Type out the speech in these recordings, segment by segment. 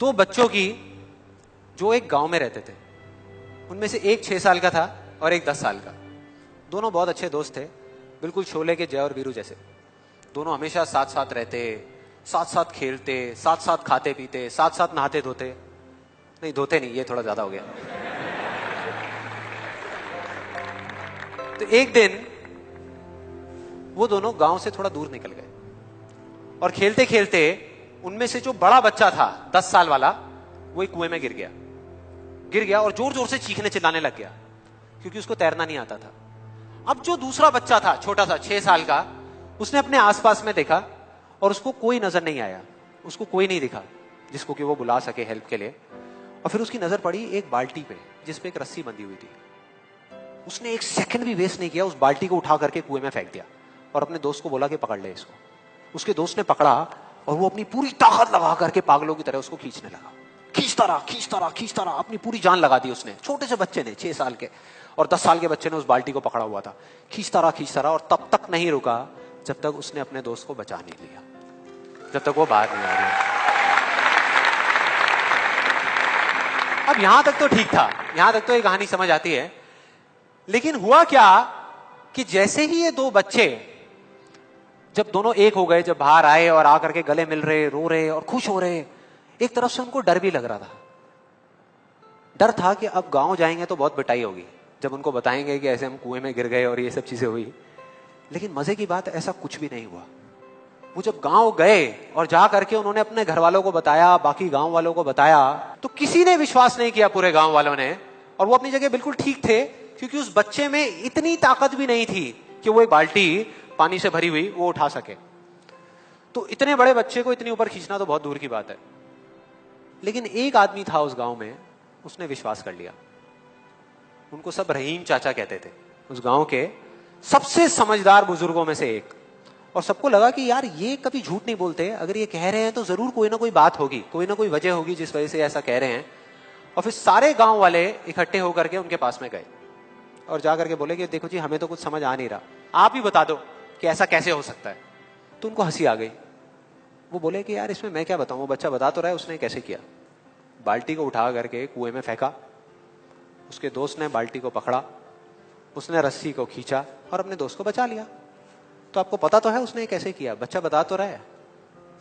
दो बच्चों की जो एक गांव में रहते थे, उनमें से एक 6 साल का था और एक 10 साल का। दोनों बहुत अच्छे दोस्त थे, बिल्कुल शोले के जय और वीरू जैसे। दोनों हमेशा साथ साथ रहते, साथ साथ खेलते, साथ साथ खाते पीते, साथ साथ नहाते धोते, नहीं धोते नहीं, ये थोड़ा ज्यादा हो गया। तो एक दिन वो दोनों गांव से थोड़ा दूर निकल गए और खेलते खेलते उनमें से जो बड़ा बच्चा था 10 साल वाला, वो एक कुएं में गिर गया और जोर जोर से चीखने चिल्लाने लग गया, क्योंकि उसको तैरना नहीं आता था। अब जो दूसरा बच्चा था छोटा सा 6 साल का, उसने अपने आसपास में देखा और उसको कोई नजर नहीं आया, उसको कोई नहीं दिखा जिसको कि वो बुला सके हेल्प के लिए। और फिर उसकी नजर पड़ी एक बाल्टी पे जिसपे एक रस्सी बंधी हुई थी। उसने एक सेकंड भी वेस्ट नहीं किया, उस बाल्टी को उठा करके कुएं में फेंक दिया और अपने दोस्त को बोला कि पकड़ ले इसको। उसके दोस्त ने पकड़ा और वो अपनी पूरी ताकत लगा करके पागलों की तरह उसको खींचने लगा। खींचता रहा, अपनी पूरी जान लगा दी उसने। छोटे से बच्चे ने, 6 साल के और 10 साल के बच्चे ने उस बाल्टी को पकड़ा हुआ था। खींचता रहा और तब तक नहीं रुका जब तक उसने अपने दोस्त को बचा नहीं लिया, जब तक वो बाहर नहीं आ गया। अब यहां तक तो ठीक था, यहां तक तो ये कहानी समझ आती है। लेकिन हुआ क्या कि जैसे ही ये दो बच्चे, जब दोनों एक हो गए, जब बाहर आए और आकर के गले मिल रहे, रो रहे और खुश हो रहे, एक तरफ से उनको डर भी लग रहा था। डर था कि अब गांव जाएंगे तो बहुत पिटाई होगी जब उनको बताएंगे कि ऐसे हम कुएं में गिर गए और ये सब चीजें हुई। लेकिन मजे की बात, ऐसा कुछ भी नहीं हुआ। वो जब गांव गए और जा करके उन्होंने अपने घर वालों को बताया, बाकी गांव वालों को बताया, तो किसी ने विश्वास नहीं किया, पूरे गांव वालों ने। और वो अपनी जगह बिल्कुल ठीक थे, क्योंकि उस बच्चे में इतनी ताकत भी नहीं थी कि वो एक बाल्टी पानी से भरी हुई वो उठा सके। तो इतने बड़े बच्चे को इतनी ऊपर खींचना तो बहुत दूर की बात है। लेकिन एक आदमी था उस गांव में, उसने विश्वास कर लिया। उनको सब रहीम चाचा कहते थे, उस गांव के सबसे समझदार बुजुर्गों में से एक। और सबको लगा कि यार ये कभी झूठ नहीं बोलते, अगर ये कह रहे हैं तो जरूर कोई ना कोई बात होगी, कोई ना कोई वजह होगी जिस वजह से ऐसा कह रहे हैं। और फिर सारे गांव वाले इकट्ठे होकर के उनके पास में गए और जाकर के बोले कि देखो जी, हमें तो कुछ समझ आ नहीं रहा, आप ही बता दो कि ऐसा कैसे हो सकता है। तो उनको हंसी आ गई। वो बोले कि यार इसमें मैं क्या बताऊं, वो बच्चा बता तो रहा है उसने कैसे किया। बाल्टी को उठा करके कुएं में फेंका, उसके दोस्त ने बाल्टी को पकड़ा, उसने रस्सी को खींचा और अपने दोस्त को बचा लिया। तो आपको पता तो है उसने कैसे किया, बच्चा बता तो रहा है,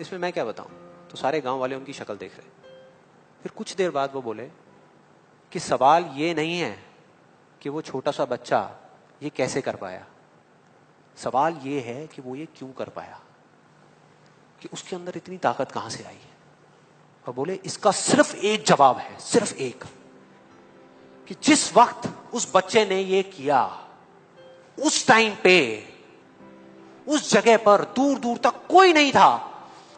इसमें मैं क्या बताऊं। तो सारे गांव वाले उनकी शक्ल देख रहे। फिर कुछ देर बाद वो बोले कि सवाल ये नहीं है कि वो छोटा सा बच्चा ये कैसे कर पाया, सवाल ये है कि वो ये क्यों कर पाया, कि उसके अंदर इतनी ताकत कहां से आई है। और बोले इसका सिर्फ एक जवाब है, सिर्फ एक, कि जिस वक्त उस बच्चे ने ये किया, उस टाइम पे उस जगह पर दूर दूर तक कोई नहीं था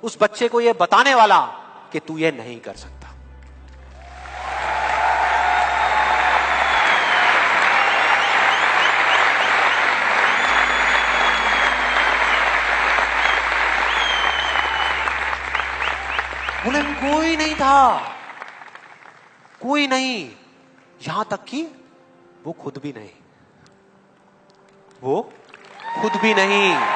उस बच्चे को ये बताने वाला कि तू ये नहीं कर सकता। बोले कोई नहीं था, कोई नहीं, यहां तक कि वो खुद भी नहीं, वो खुद भी नहीं।